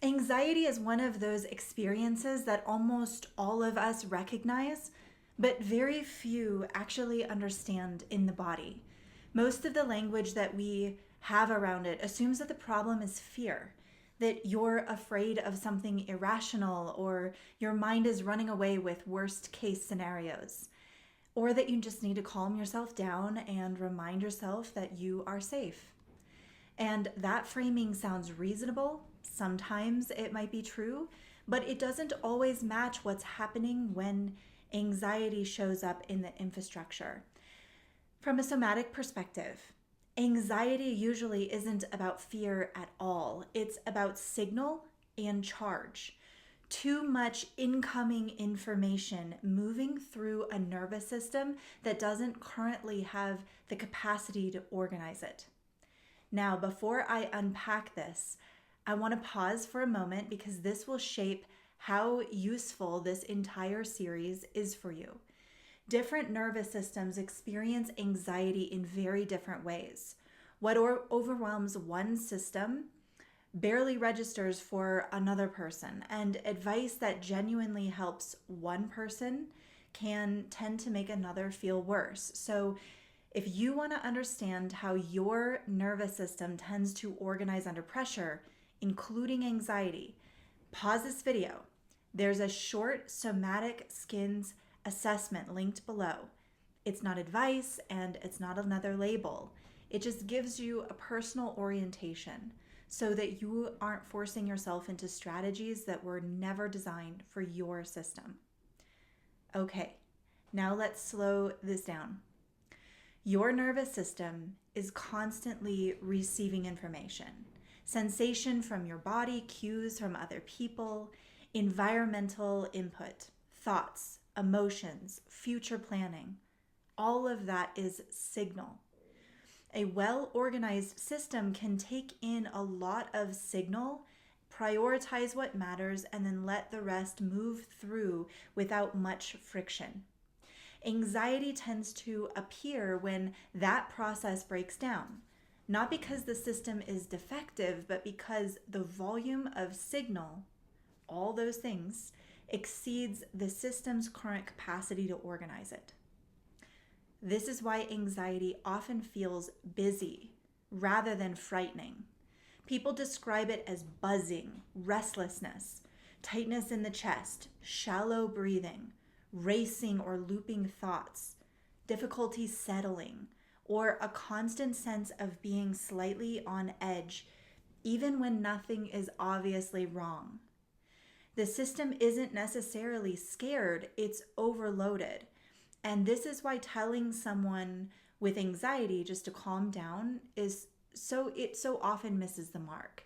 Anxiety is one of those experiences that almost all of us recognize, but very few actually understand in the body. Most of the language that we have around it assumes that the problem is fear, that you're afraid of something irrational, or your mind is running away with worst case scenarios, or that you just need to calm yourself down and remind yourself that you are safe. And that framing sounds reasonable. Sometimes it might be true, but it doesn't always match what's happening when anxiety shows up in the infrastructure. From a somatic perspective, anxiety usually isn't about fear at all. It's about signal and charge. Too much incoming information moving through a nervous system that doesn't currently have the capacity to organize it. Now, before I unpack this, I want to pause for a moment because this will shape how useful this entire series is for you. Different nervous systems experience anxiety in very different ways. What overwhelms one system barely registers for another person, and advice that genuinely helps one person can tend to make another feel worse. So if you want to understand how your nervous system tends to organize under pressure, including anxiety, pause this video. There's a short Somatic Skins assessment linked below. It's not advice and it's not another label. It just gives you a personal orientation so that you aren't forcing yourself into strategies that were never designed for your system. Okay, now let's slow this down. Your nervous system is constantly receiving information. Sensation from your body, cues from other people, environmental input, thoughts, emotions, future planning. All of that is signal. A well-organized system can take in a lot of signal, prioritize what matters, and then let the rest move through without much friction. Anxiety tends to appear when that process breaks down, not because the system is defective, but because the volume of signal, all those things, exceeds the system's current capacity to organize it. This is why anxiety often feels busy rather than frightening. People describe it as buzzing, restlessness, tightness in the chest, shallow breathing, racing or looping thoughts, difficulty settling, or a constant sense of being slightly on edge, even when nothing is obviously wrong. The system isn't necessarily scared, it's overloaded. And this is why telling someone with anxiety just to calm down it so often misses the mark.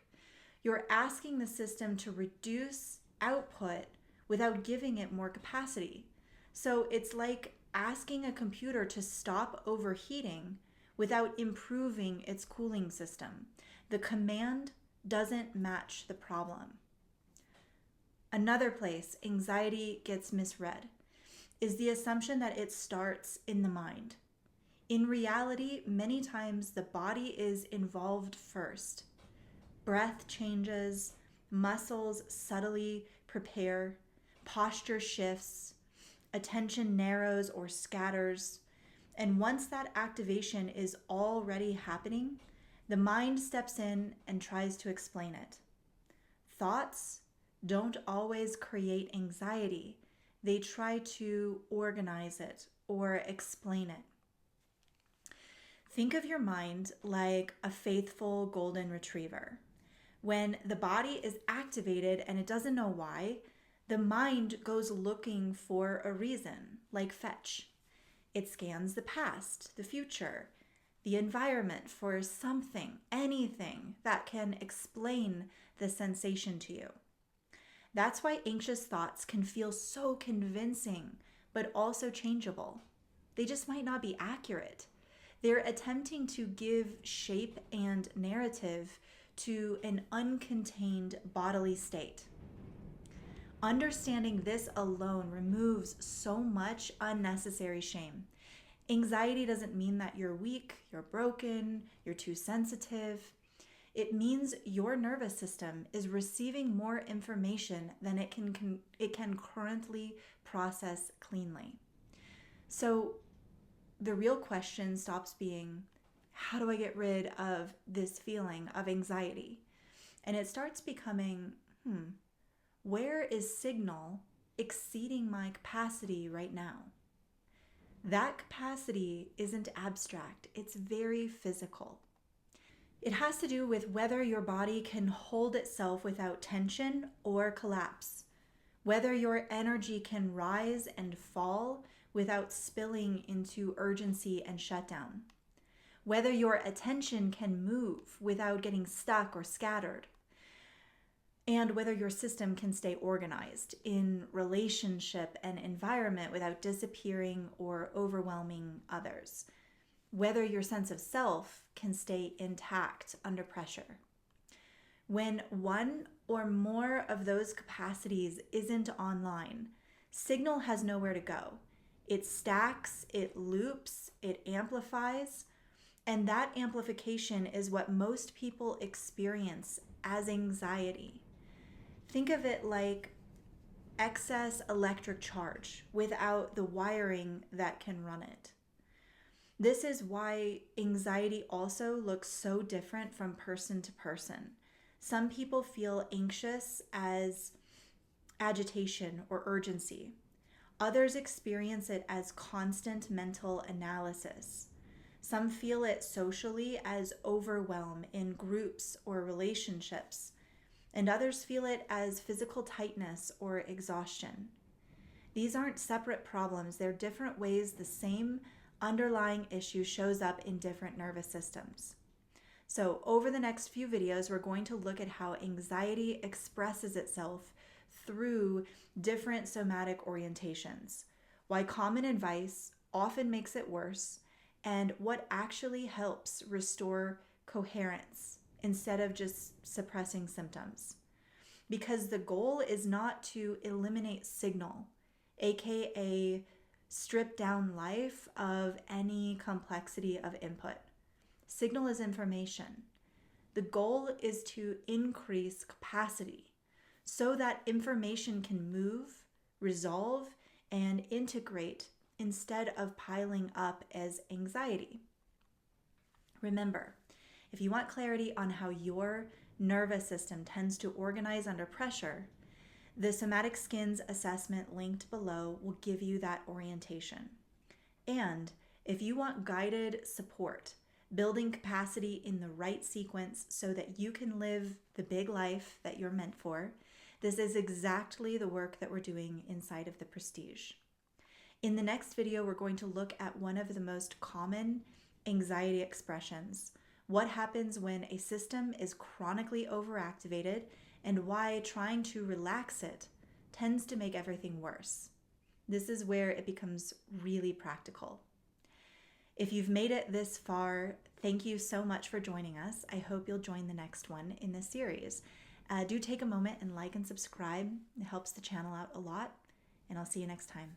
You're asking the system to reduce output without giving it more capacity. So it's like asking a computer to stop overheating without improving its cooling system. The command doesn't match the problem. Another place anxiety gets misread is the assumption that it starts in the mind. In reality, many times the body is involved first. Breath changes, muscles subtly prepare, posture shifts, attention narrows or scatters, and once that activation is already happening, the mind steps in and tries to explain it. Thoughts don't always create anxiety. They try to organize it or explain it. Think of your mind like a faithful golden retriever. When the body is activated and it doesn't know why, the mind goes looking for a reason, like fetch. It scans the past, the future, the environment for something, anything that can explain the sensation to you. That's why anxious thoughts can feel so convincing, but also changeable. They just might not be accurate. They're attempting to give shape and narrative to an uncontained bodily state. Understanding this alone removes so much unnecessary shame. Anxiety doesn't mean that you're weak, you're broken, you're too sensitive. It means your nervous system is receiving more information than it can currently process cleanly. So the real question stops being, how do I get rid of this feeling of anxiety? And it starts becoming, where is signal exceeding my capacity right now? That capacity isn't abstract, it's very physical. It has to do with whether your body can hold itself without tension or collapse, whether your energy can rise and fall without spilling into urgency and shutdown, whether your attention can move without getting stuck or scattered, and whether your system can stay organized in relationship and environment without disappearing or overwhelming others, whether your sense of self can stay intact under pressure. When one or more of those capacities isn't online, signal has nowhere to go. It stacks, it loops, it amplifies, and that amplification is what most people experience as anxiety. Think of it like excess electric charge without the wiring that can run it. This is why anxiety also looks so different from person to person. Some people feel anxious as agitation or urgency. Others experience it as constant mental analysis. Some feel it socially as overwhelm in groups or relationships, and others feel it as physical tightness or exhaustion. These aren't separate problems, they're different ways the same underlying issue shows up in different nervous systems. So over the next few videos, we're going to look at how anxiety expresses itself through different somatic orientations, why common advice often makes it worse, and what actually helps restore coherence instead of just suppressing symptoms. Because the goal is not to eliminate signal, aka strip down life of any complexity of input. Signal is information. The goal is to increase capacity so that information can move, resolve, and integrate instead of piling up as anxiety. Remember, if you want clarity on how your nervous system tends to organize under pressure, the Somatic Skins assessment linked below will give you that orientation. And if you want guided support, building capacity in the right sequence so that you can live the big life that you're meant for, this is exactly the work that we're doing inside of the Prestige. In the next video, we're going to look at one of the most common anxiety expressions, what happens when a system is chronically overactivated, and why trying to relax it tends to make everything worse. This is where it becomes really practical. If you've made it this far, thank you so much for joining us. I hope you'll join the next one in this series. Do take a moment and like and subscribe. It helps the channel out a lot, and I'll see you next time.